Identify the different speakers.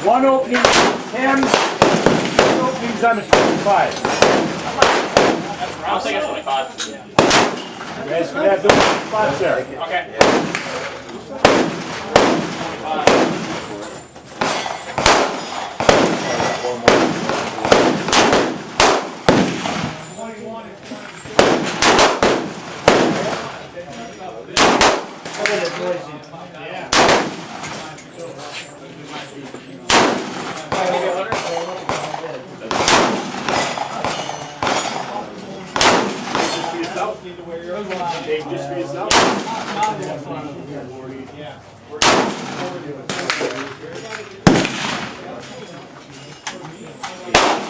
Speaker 1: One opening 10, two openings on the 25.
Speaker 2: I'll take it 25.
Speaker 1: You guys can have the spots there.
Speaker 2: Okay.
Speaker 1: Dave, just for yourself? Yeah.